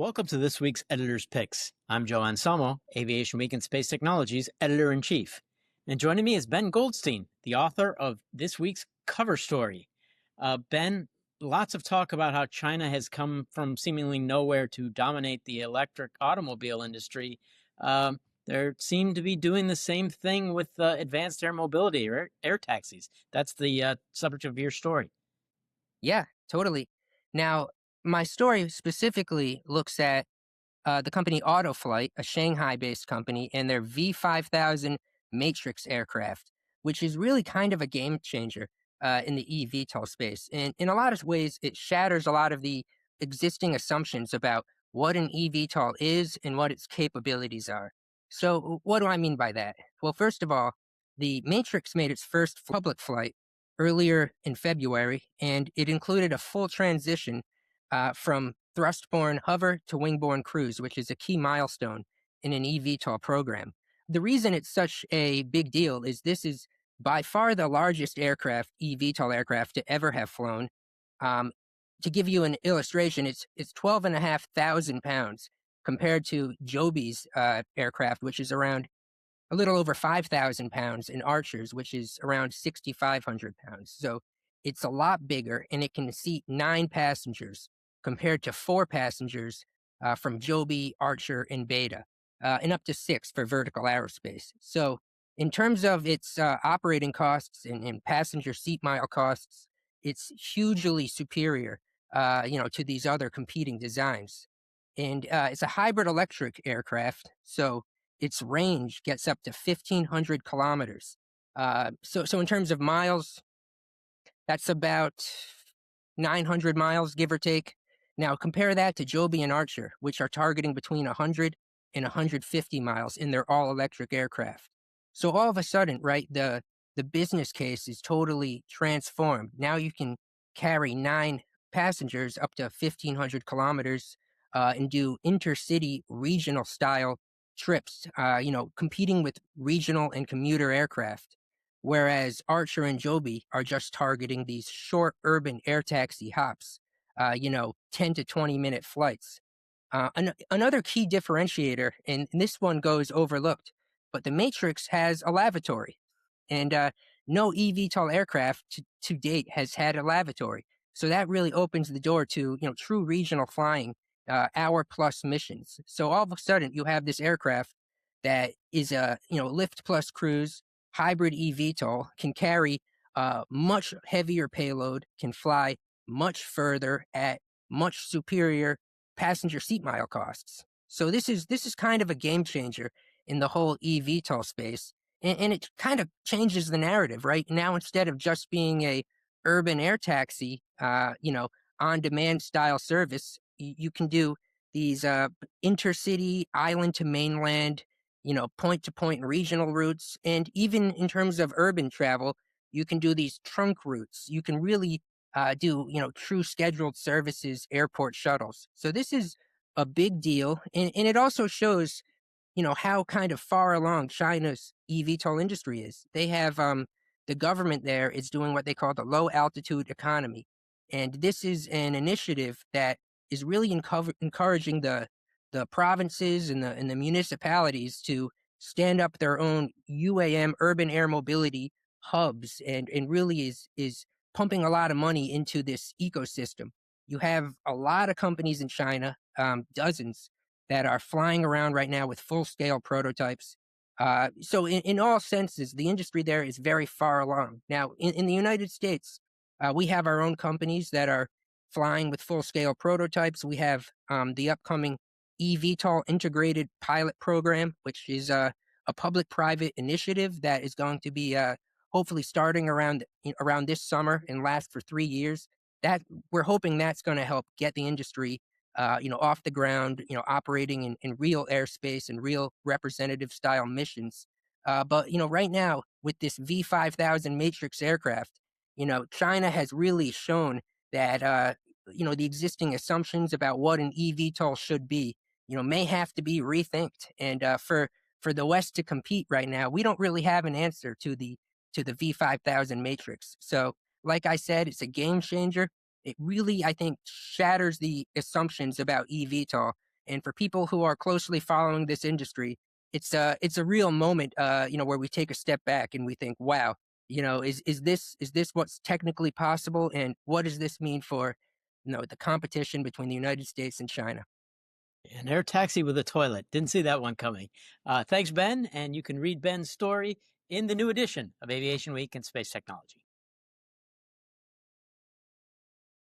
Welcome to this week's Editor's Picks. I'm Joe Anselmo, Aviation Week and Space Technologies Editor-in-Chief. And joining me is Ben Goldstein, the author of this week's cover story. Ben, lots of talk about how China has come from seemingly nowhere to dominate the electric automobile industry. They seem to be doing the same thing with advanced air mobility or air taxis. That's the subject of your story. Yeah, totally. Now, my story specifically looks at the company AutoFlight, a Shanghai-based company, and their V5000 Matrix aircraft, which is really kind of a game changer in the eVTOL space. And in a lot of ways, it shatters a lot of the existing assumptions about what an eVTOL is and what its capabilities are. So, what do I mean by that? Well, first of all, the Matrix made its first public flight earlier in February, and it included a full transition from thrustborne hover to wingborne cruise, which is a key milestone in an eVTOL program. The reason it's such a big deal is this is by far the largest aircraft, eVTOL aircraft, to ever have flown. Um, to give you an illustration, it's 12,500 pounds compared to Joby's aircraft, which is around a little over 5,000 pounds, in Archer's, which is around 6,500 pounds. So it's a lot bigger, and it can seat 9 passengers compared to 4 passengers from Joby, Archer, and Beta, and up to 6 for vertical aerospace. So in terms of its operating costs and passenger seat mile costs, it's hugely superior, to these other competing designs. And it's a hybrid electric aircraft, so its range gets up to 1,500 kilometers. So in terms of miles, that's about 900 miles, give or take. Now, compare that to Joby and Archer, which are targeting between 100 and 150 miles in their all-electric aircraft. So all of a sudden, right, the business case is totally transformed. Now you can carry 9 passengers up to 1,500 kilometers and do intercity regional style trips, competing with regional and commuter aircraft. Whereas Archer and Joby are just targeting these short urban air taxi hops, 10 to 20-minute flights. Another key differentiator, and this one goes overlooked, but the Matrix has a lavatory. And no eVTOL aircraft to date has had a lavatory. So that really opens the door to, true regional flying, hour-plus missions. So all of a sudden, you have this aircraft that is a, lift plus cruise, hybrid eVTOL, can carry much heavier payload, can fly much further at much superior passenger seat mile costs. So this is kind of a game changer in the whole eVTOL space, and it kind of changes the narrative, right? Now, instead of just being a urban air taxi, on demand style service, you can do these intercity, island to mainland, point to point regional routes. And even in terms of urban travel, you can do these trunk routes. You can really do, true scheduled services, airport shuttles. So this is a big deal. And it also shows, how kind of far along China's eVTOL industry is. They have the government there is doing what they call the low altitude economy. And this is an initiative that is really encouraging the provinces and the municipalities to stand up their own UAM, urban air mobility hubs, and really is pumping a lot of money into this ecosystem. You have a lot of companies in China, dozens, that are flying around right now with full scale prototypes. So in all senses, the industry there is very far along. Now, in the United States, we have our own companies that are flying with full scale prototypes. We have the upcoming eVTOL integrated pilot program, which is a public private initiative that is going to be hopefully starting around this summer and last for 3 years. That we're hoping that's going to help get the industry off the ground, operating in real airspace and real representative style missions. But right now with this V5000 Matrix aircraft, China has really shown that the existing assumptions about what an eVTOL should be, may have to be rethinked. And for the West to compete right now, we don't really have an answer to the V5000 Matrix. So, like I said, it's a game changer. It really, I think, shatters the assumptions about eVTOL And for people who are closely following this industry, it's a real moment, where we take a step back and we think, wow, is this what's technically possible, and what does this mean for the competition between the United States and China? An air taxi with a toilet. Didn't see that one coming. Thanks, Ben. And you can read Ben's story in the new edition of Aviation Week and Space Technology.